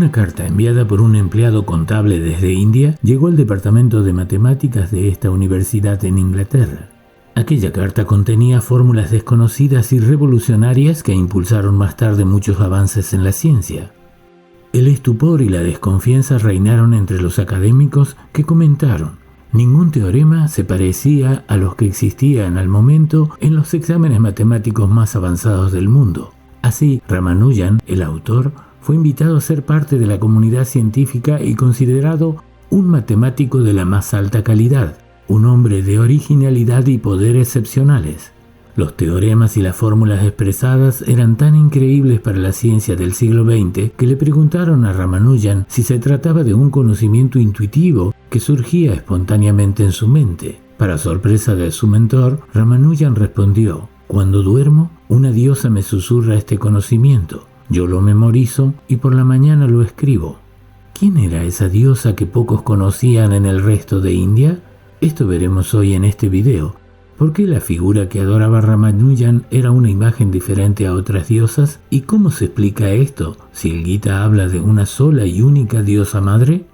Una carta enviada por un empleado contable desde India llegó al departamento de matemáticas de esta universidad en Inglaterra. Aquella carta contenía fórmulas desconocidas y revolucionarias que impulsaron más tarde muchos avances en la ciencia. El estupor y la desconfianza reinaron entre los académicos que comentaron: ningún teorema se parecía a los que existían al momento en los exámenes matemáticos más avanzados del mundo. Así, Ramanujan, el autor, fue invitado a ser parte de la comunidad científica y considerado un matemático de la más alta calidad, un hombre de originalidad y poder excepcionales. Los teoremas y las fórmulas expresadas eran tan increíbles para la ciencia del siglo XX que le preguntaron a Ramanujan si se trataba de un conocimiento intuitivo que surgía espontáneamente en su mente. Para sorpresa de su mentor, Ramanujan respondió: cuando duermo, una diosa me susurra este conocimiento. Yo lo memorizo y por la mañana lo escribo. ¿Quién era esa diosa que pocos conocían en el resto de India? Esto veremos hoy en este video. ¿Por qué la figura que adoraba Ramanujan era una imagen diferente a otras diosas? ¿Y cómo se explica esto si el Gita habla de una sola y única diosa madre?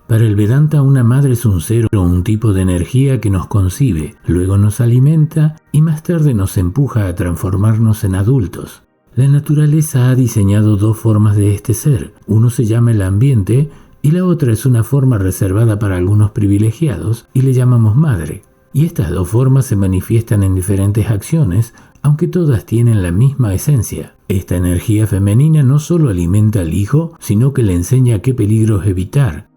Para el Vedanta, una madre es un ser o un tipo de energía que nos concibe, luego nos alimenta y más tarde nos empuja a transformarnos en adultos. La naturaleza ha diseñado dos formas de este ser. Uno se llama el ambiente y la otra es una forma reservada para algunos privilegiados y le llamamos madre. Y estas dos formas se manifiestan en diferentes acciones, aunque todas tienen la misma esencia. Esta energía femenina no solo alimenta al hijo, sino que le enseña qué peligros evitar.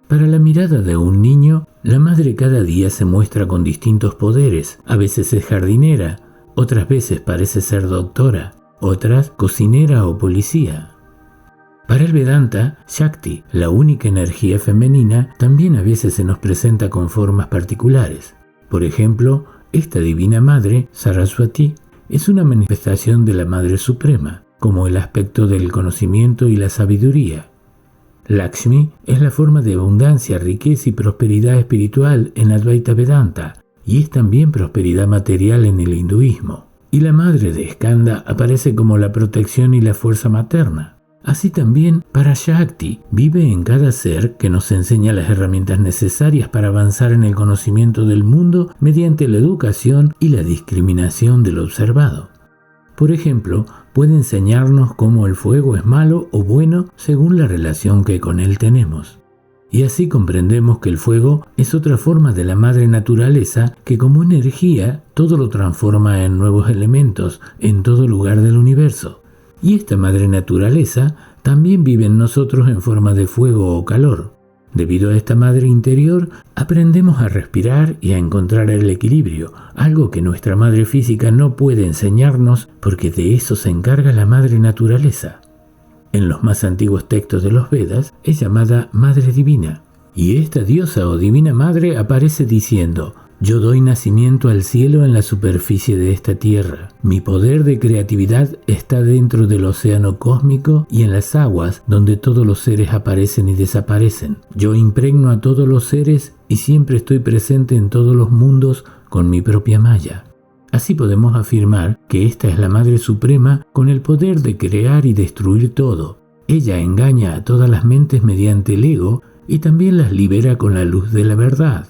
Para la mirada de un niño, la madre cada día se muestra con distintos poderes. A veces es jardinera, otras veces parece ser doctora, otras cocinera o policía. Para el Vedanta, Shakti, la única energía femenina, también a veces se nos presenta con formas particulares. Por ejemplo, esta divina madre, Saraswati, es una manifestación de la Madre Suprema, como el aspecto del conocimiento y la sabiduría. Lakshmi es la forma de abundancia, riqueza y prosperidad espiritual en Advaita Vedanta, y es también prosperidad material en el hinduismo. Y la madre de Skanda aparece como la protección y la fuerza materna. Así también, Parashakti vive en cada ser que nos enseña las herramientas necesarias para avanzar en el conocimiento del mundo mediante la educación y la discriminación del observado. Por ejemplo, puede enseñarnos cómo el fuego es malo o bueno según la relación que con él tenemos. Y así comprendemos que el fuego es otra forma de la madre naturaleza que como energía todo lo transforma en nuevos elementos en todo lugar del universo. Y esta madre naturaleza también vive en nosotros en forma de fuego o calor. Debido a esta madre interior, aprendemos a respirar y a encontrar el equilibrio, algo que nuestra madre física no puede enseñarnos porque de eso se encarga la madre naturaleza. En los más antiguos textos de los Vedas es llamada Madre Divina, y esta diosa o divina madre aparece diciendo: yo doy nacimiento al cielo en la superficie de esta tierra. Mi poder de creatividad está dentro del océano cósmico y en las aguas donde todos los seres aparecen y desaparecen. Yo impregno a todos los seres y siempre estoy presente en todos los mundos con mi propia maya. Así podemos afirmar que esta es la Madre Suprema con el poder de crear y destruir todo. Ella engaña a todas las mentes mediante el ego y también las libera con la luz de la verdad.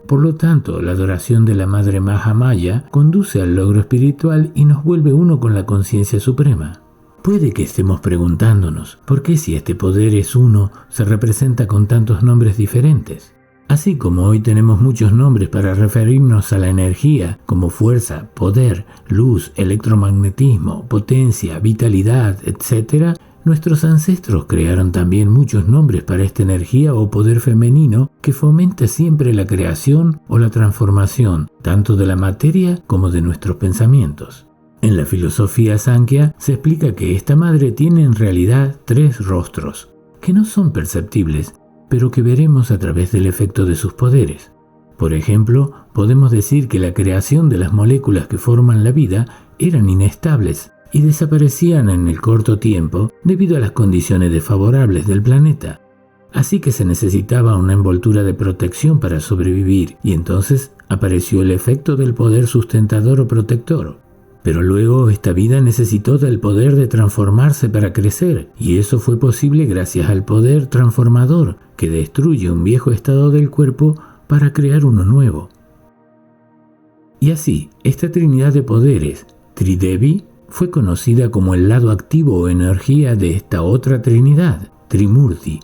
Por lo tanto, la adoración de la Madre Mahamaya conduce al logro espiritual y nos vuelve uno con la conciencia suprema. Puede que estemos preguntándonos, ¿por qué si este poder es uno, se representa con tantos nombres diferentes? Así como hoy tenemos muchos nombres para referirnos a la energía, como fuerza, poder, luz, electromagnetismo, potencia, vitalidad, etc., nuestros ancestros crearon también muchos nombres para esta energía o poder femenino que fomenta siempre la creación o la transformación, tanto de la materia como de nuestros pensamientos. En la filosofía Sankhya se explica que esta madre tiene en realidad 3 rostros, que no son perceptibles, pero que veremos a través del efecto de sus poderes. Por ejemplo, podemos decir que la creación de las moléculas que forman la vida eran inestables y desaparecían en el corto tiempo debido a las condiciones desfavorables del planeta. Así que se necesitaba una envoltura de protección para sobrevivir, y entonces apareció el efecto del poder sustentador o protector. Pero luego esta vida necesitó del poder de transformarse para crecer, y eso fue posible gracias al poder transformador que destruye un viejo estado del cuerpo para crear uno nuevo. Y así, esta trinidad de poderes, Tridevi, fue conocida como el lado activo o energía de esta otra trinidad, Trimurti,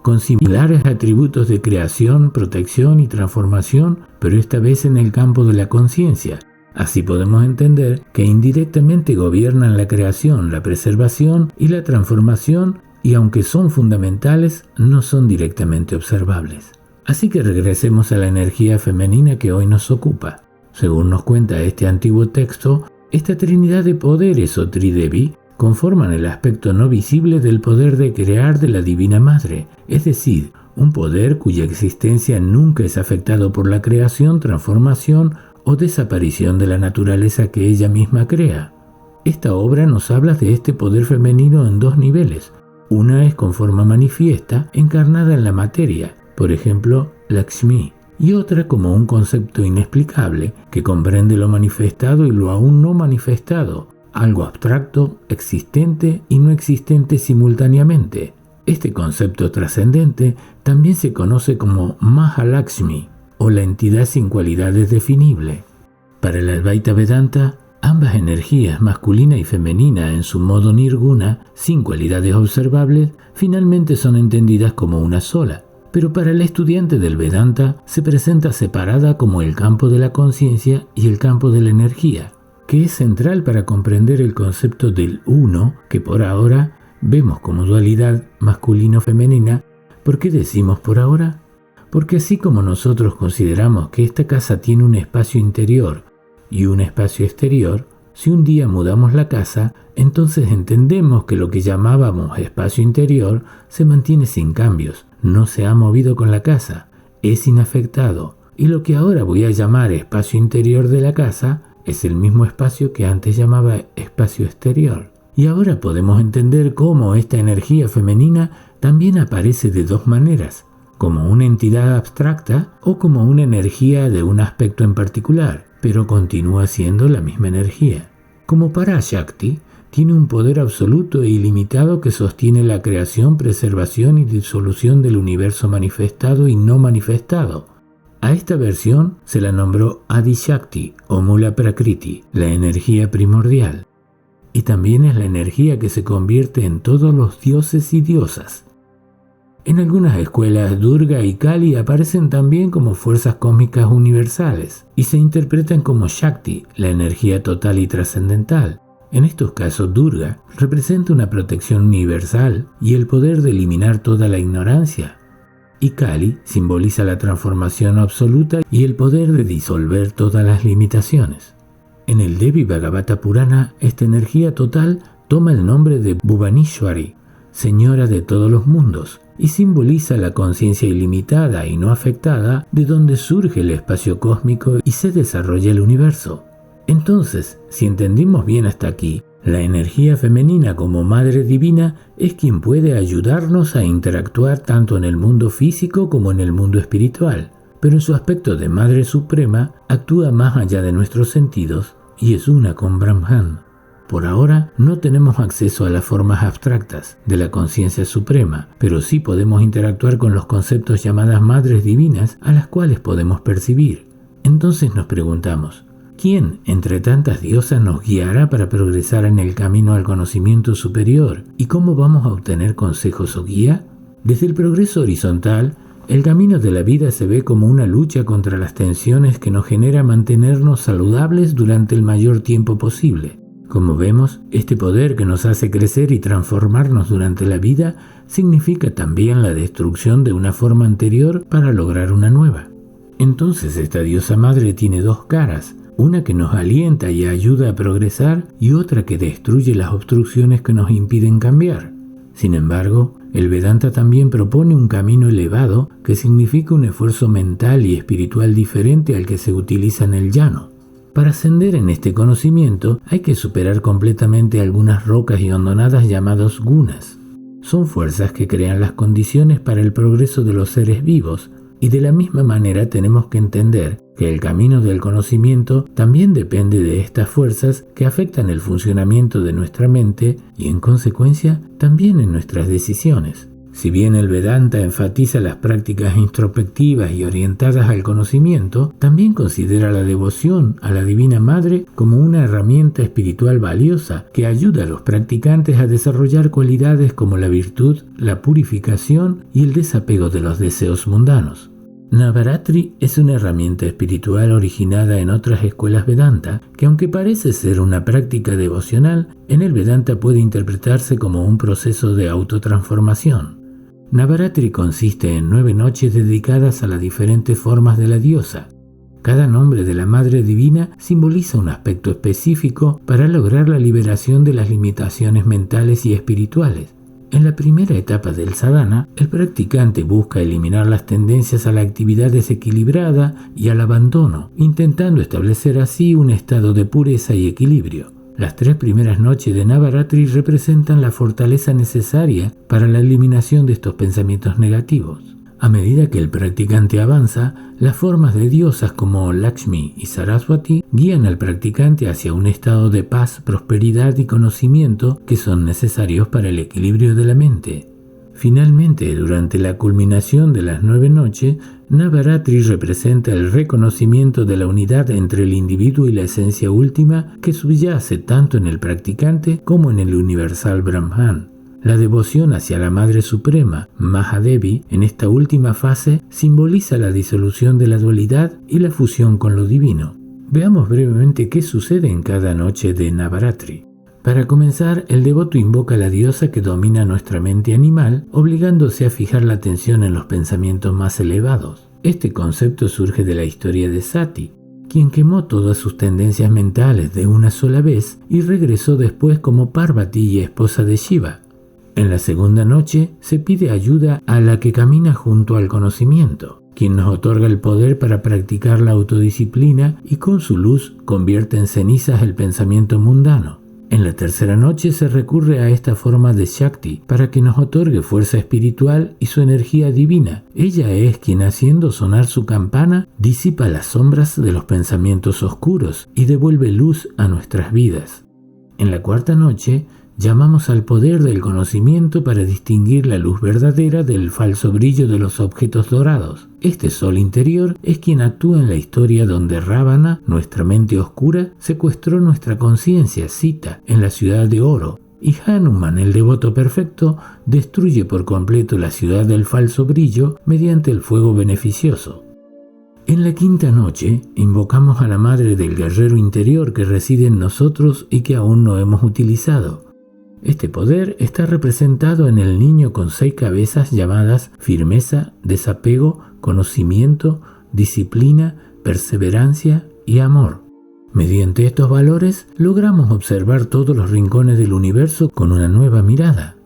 con similares atributos de creación, protección y transformación, pero esta vez en el campo de la conciencia. Así podemos entender que indirectamente gobiernan la creación, la preservación y la transformación, y aunque son fundamentales, no son directamente observables. Así que regresemos a la energía femenina que hoy nos ocupa. Según nos cuenta este antiguo texto, esta trinidad de poderes o Tridevi conforman el aspecto no visible del poder de crear de la Divina Madre, es decir, un poder cuya existencia nunca es afectado por la creación, transformación o desaparición de la naturaleza que ella misma crea. Esta obra nos habla de este poder femenino en dos niveles. Una es con forma manifiesta, encarnada en la materia, por ejemplo, Lakshmi, y otra como un concepto inexplicable que comprende lo manifestado y lo aún no manifestado, algo abstracto, existente y no existente simultáneamente. Este concepto trascendente también se conoce como Mahalakshmi, o la entidad sin cualidades definible. Para el Advaita Vedanta, ambas energías, masculina y femenina en su modo nirguna, sin cualidades observables, finalmente son entendidas como una sola. Pero para el estudiante del Vedanta se presenta separada como el campo de la conciencia y el campo de la energía, que es central para comprender el concepto del uno, que por ahora vemos como dualidad masculino-femenina. ¿Por qué decimos por ahora? Porque así como nosotros consideramos que esta casa tiene un espacio interior y un espacio exterior, si un día mudamos la casa, entonces entendemos que lo que llamábamos espacio interior se mantiene sin cambios, no se ha movido con la casa, es inafectado, y lo que ahora voy a llamar espacio interior de la casa es el mismo espacio que antes llamaba espacio exterior. Y ahora podemos entender cómo esta energía femenina también aparece de dos maneras, como una entidad abstracta o como una energía de un aspecto en particular, pero continúa siendo la misma energía. Como Parashakti, tiene un poder absoluto e ilimitado que sostiene la creación, preservación y disolución del universo manifestado y no manifestado. A esta versión se la nombró Adishakti o Mula Prakriti, la energía primordial. Y también es la energía que se convierte en todos los dioses y diosas. En algunas escuelas, Durga y Kali aparecen también como fuerzas cósmicas universales y se interpretan como Shakti, la energía total y trascendental. En estos casos, Durga representa una protección universal y el poder de eliminar toda la ignorancia, y Kali simboliza la transformación absoluta y el poder de disolver todas las limitaciones. En el Devi Bhagavata Purana, esta energía total toma el nombre de Bhuvaneshwari, señora de todos los mundos, y simboliza la conciencia ilimitada y no afectada de donde surge el espacio cósmico y se desarrolla el universo. Entonces, si entendimos bien hasta aquí, la energía femenina como Madre Divina es quien puede ayudarnos a interactuar tanto en el mundo físico como en el mundo espiritual, pero en su aspecto de Madre Suprema actúa más allá de nuestros sentidos y es una con Brahman. Por ahora no tenemos acceso a las formas abstractas de la conciencia suprema, pero sí podemos interactuar con los conceptos llamadas Madres Divinas a las cuales podemos percibir. Entonces nos preguntamos, ¿quién entre tantas diosas nos guiará para progresar en el camino al conocimiento superior? ¿Y cómo vamos a obtener consejos o guía? Desde el progreso horizontal, el camino de la vida se ve como una lucha contra las tensiones que nos genera mantenernos saludables durante el mayor tiempo posible. Como vemos, este poder que nos hace crecer y transformarnos durante la vida significa también la destrucción de una forma anterior para lograr una nueva. Entonces esta diosa madre tiene dos caras, una que nos alienta y ayuda a progresar y otra que destruye las obstrucciones que nos impiden cambiar. Sin embargo, el Vedanta también propone un camino elevado que significa un esfuerzo mental y espiritual diferente al que se utiliza en el llano. Para ascender en este conocimiento hay que superar completamente algunas rocas y hondonadas llamadas gunas. Son fuerzas que crean las condiciones para el progreso de los seres vivos y de la misma manera tenemos que entender que el camino del conocimiento también depende de estas fuerzas que afectan el funcionamiento de nuestra mente y, en consecuencia, también en nuestras decisiones. Si bien el Vedanta enfatiza las prácticas introspectivas y orientadas al conocimiento, también considera la devoción a la Divina Madre como una herramienta espiritual valiosa que ayuda a los practicantes a desarrollar cualidades como la virtud, la purificación y el desapego de los deseos mundanos. Navaratri es una herramienta espiritual originada en otras escuelas Vedanta que, aunque parece ser una práctica devocional, en el Vedanta puede interpretarse como un proceso de autotransformación. Navaratri consiste en 9 noches dedicadas a las diferentes formas de la diosa. Cada nombre de la Madre Divina simboliza un aspecto específico para lograr la liberación de las limitaciones mentales y espirituales. En la primera etapa del sadhana, el practicante busca eliminar las tendencias a la actividad desequilibrada y al abandono, intentando establecer así un estado de pureza y equilibrio. Las 3 primeras noches de Navaratri representan la fortaleza necesaria para la eliminación de estos pensamientos negativos. A medida que el practicante avanza, las formas de diosas como Lakshmi y Saraswati guían al practicante hacia un estado de paz, prosperidad y conocimiento que son necesarios para el equilibrio de la mente. Finalmente, durante la culminación de las 9 noches, Navaratri representa el reconocimiento de la unidad entre el individuo y la esencia última que subyace tanto en el practicante como en el universal Brahman. La devoción hacia la Madre Suprema, Mahadevi, en esta última fase simboliza la disolución de la dualidad y la fusión con lo divino. Veamos brevemente qué sucede en cada noche de Navaratri. Para comenzar, el devoto invoca a la diosa que domina nuestra mente animal, obligándose a fijar la atención en los pensamientos más elevados. Este concepto surge de la historia de Sati, quien quemó todas sus tendencias mentales de una sola vez y regresó después como Parvati y esposa de Shiva. En la segunda noche se pide ayuda a la que camina junto al conocimiento, quien nos otorga el poder para practicar la autodisciplina y con su luz convierte en cenizas el pensamiento mundano. En la tercera noche se recurre a esta forma de Shakti para que nos otorgue fuerza espiritual y su energía divina. Ella es quien, haciendo sonar su campana, disipa las sombras de los pensamientos oscuros y devuelve luz a nuestras vidas. En la cuarta noche, llamamos al poder del conocimiento para distinguir la luz verdadera del falso brillo de los objetos dorados. Este sol interior es quien actúa en la historia donde Ravana, nuestra mente oscura, secuestró nuestra conciencia, Sita, en la ciudad de oro, y Hanuman, el devoto perfecto, destruye por completo la ciudad del falso brillo mediante el fuego beneficioso. En la quinta noche, invocamos a la Madre del guerrero interior que reside en nosotros y que aún no hemos utilizado. Este poder está representado en el niño con 6 cabezas llamadas firmeza, desapego, conocimiento, disciplina, perseverancia y amor. Mediante estos valores logramos observar todos los rincones del universo con una nueva mirada.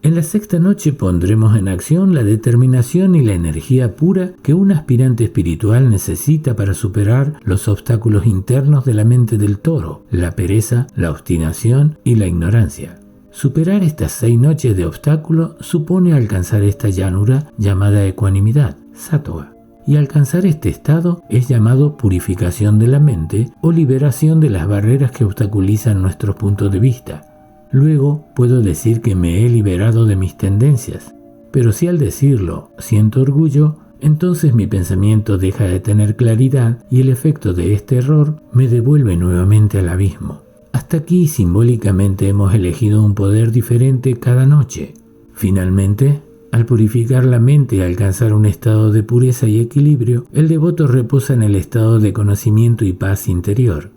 En la sexta noche pondremos en acción la determinación y la energía pura que un aspirante espiritual necesita para superar los obstáculos internos de la mente del toro, la pereza, la obstinación y la ignorancia. Superar estas 6 noches de obstáculo supone alcanzar esta llanura llamada ecuanimidad, sattva, y alcanzar este estado es llamado purificación de la mente o liberación de las barreras que obstaculizan nuestros puntos de vista. Luego puedo decir que me he liberado de mis tendencias, pero si al decirlo siento orgullo, entonces mi pensamiento deja de tener claridad y el efecto de este error me devuelve nuevamente al abismo. Hasta aquí simbólicamente hemos elegido un poder diferente cada noche. Finalmente, al purificar la mente y alcanzar un estado de pureza y equilibrio, el devoto reposa en el estado de conocimiento y paz interior.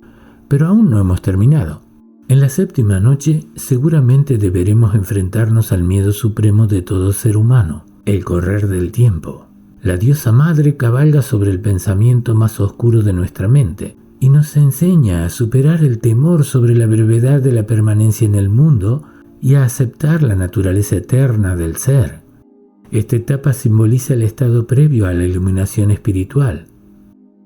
Pero aún no hemos terminado. En la séptima noche seguramente deberemos enfrentarnos al miedo supremo de todo ser humano, el correr del tiempo. La diosa madre cabalga sobre el pensamiento más oscuro de nuestra mente y nos enseña a superar el temor sobre la brevedad de la permanencia en el mundo y a aceptar la naturaleza eterna del ser. Esta etapa simboliza el estado previo a la iluminación espiritual.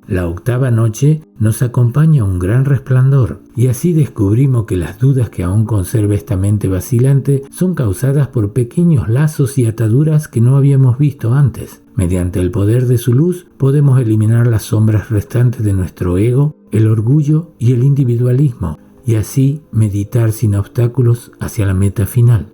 La octava noche nos acompaña un gran resplandor y así descubrimos que las dudas que aún conserva esta mente vacilante son causadas por pequeños lazos y ataduras que no habíamos visto antes. Mediante el poder de su luz podemos eliminar las sombras restantes de nuestro ego, el orgullo y el individualismo, y así meditar sin obstáculos hacia la meta final.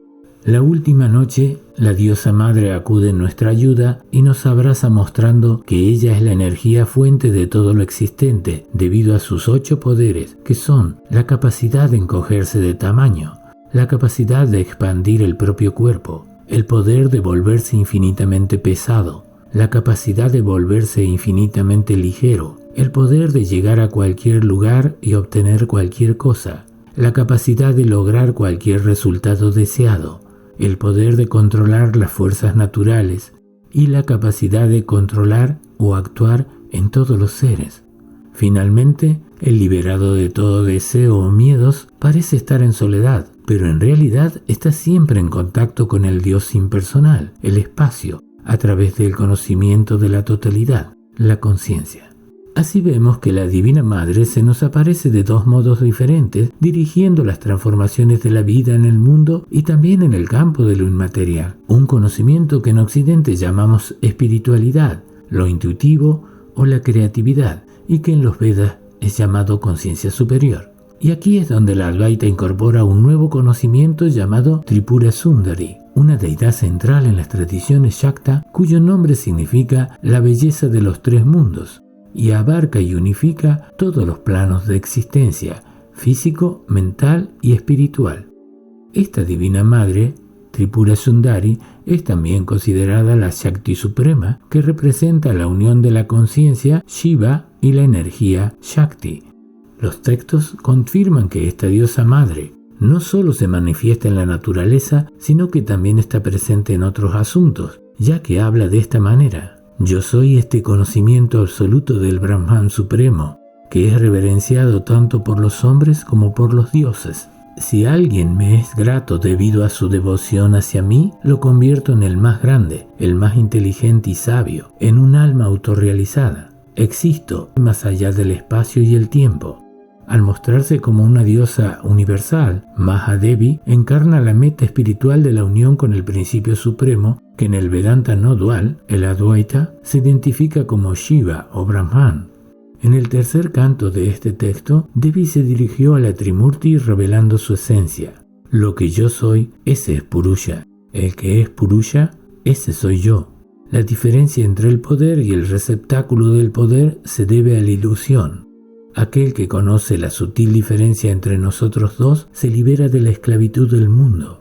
La última noche, la diosa madre acude en nuestra ayuda y nos abraza mostrando que ella es la energía fuente de todo lo existente debido a sus 8 poderes, que son la capacidad de encogerse de tamaño, la capacidad de expandir el propio cuerpo, el poder de volverse infinitamente pesado, la capacidad de volverse infinitamente ligero, el poder de llegar a cualquier lugar y obtener cualquier cosa, la capacidad de lograr cualquier resultado deseado, el poder de controlar las fuerzas naturales y la capacidad de controlar o actuar en todos los seres. Finalmente, el liberado de todo deseo o miedos parece estar en soledad, pero en realidad está siempre en contacto con el Dios impersonal, el espacio, a través del conocimiento de la totalidad, la conciencia. Así vemos que la Divina Madre se nos aparece de 2 modos diferentes, dirigiendo las transformaciones de la vida en el mundo y también en el campo de lo inmaterial. Un conocimiento que en Occidente llamamos espiritualidad, lo intuitivo o la creatividad, y que en los Vedas es llamado conciencia superior. Y aquí es donde la Advaita incorpora un nuevo conocimiento llamado Tripura Sundari, una deidad central en las tradiciones Shakta, cuyo nombre significa la belleza de los 3 mundos, y abarca y unifica todos los planos de existencia, físico, mental y espiritual. Esta Divina Madre, Tripura Sundari, es también considerada la Shakti Suprema, que representa la unión de la conciencia Shiva y la energía Shakti. Los textos confirman que esta diosa madre no solo se manifiesta en la naturaleza, sino que también está presente en otros asuntos, ya que habla de esta manera: yo soy este conocimiento absoluto del Brahman Supremo, que es reverenciado tanto por los hombres como por los dioses. Si alguien me es grato debido a su devoción hacia mí, lo convierto en el más grande, el más inteligente y sabio, en un alma autorrealizada. Existo más allá del espacio y el tiempo. Al mostrarse como una diosa universal, Mahadevi encarna la meta espiritual de la unión con el principio supremo, que en el Vedanta no dual, el Advaita, se identifica como Shiva o Brahman. En el tercer canto de este texto, Devi se dirigió a la Trimurti revelando su esencia. Lo que yo soy, ese es Purusha. El que es Purusha, ese soy yo. La diferencia entre el poder y el receptáculo del poder se debe a la ilusión. Aquel que conoce la sutil diferencia entre nosotros dos se libera de la esclavitud del mundo.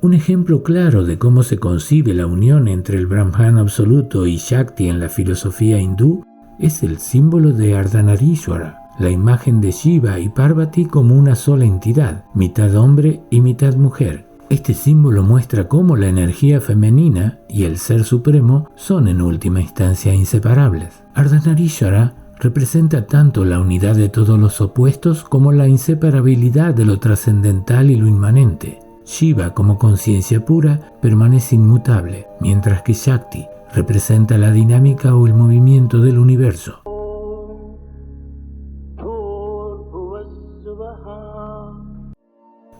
Un ejemplo claro de cómo se concibe la unión entre el Brahman absoluto y Shakti en la filosofía hindú es el símbolo de Ardhanarishvara, la imagen de Shiva y Parvati como una sola entidad, mitad hombre y mitad mujer. Este símbolo muestra cómo la energía femenina y el Ser Supremo son en última instancia inseparables. Ardhanarishvara representa tanto la unidad de todos los opuestos como la inseparabilidad de lo trascendental y lo inmanente. Shiva, como conciencia pura, permanece inmutable, mientras que Shakti representa la dinámica o el movimiento del universo.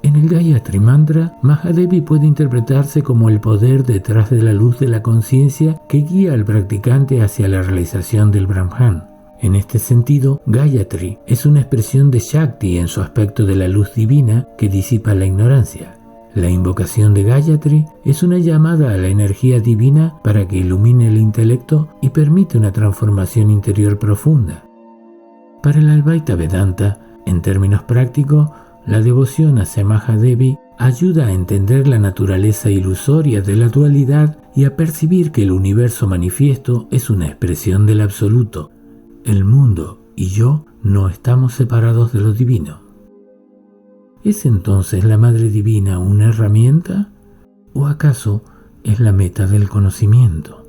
En el Gayatri Mantra, Mahadevi puede interpretarse como el poder detrás de la luz de la conciencia que guía al practicante hacia la realización del Brahman. En este sentido, Gayatri es una expresión de Shakti en su aspecto de la luz divina que disipa la ignorancia. La invocación de Gayatri es una llamada a la energía divina para que ilumine el intelecto y permite una transformación interior profunda. Para el Advaita Vedanta, en términos prácticos, la devoción hacia Mahadevi ayuda a entender la naturaleza ilusoria de la dualidad y a percibir que el universo manifiesto es una expresión del absoluto. El mundo y yo no estamos separados de lo divino. ¿Es entonces la Madre Divina una herramienta? ¿O acaso es la meta del conocimiento?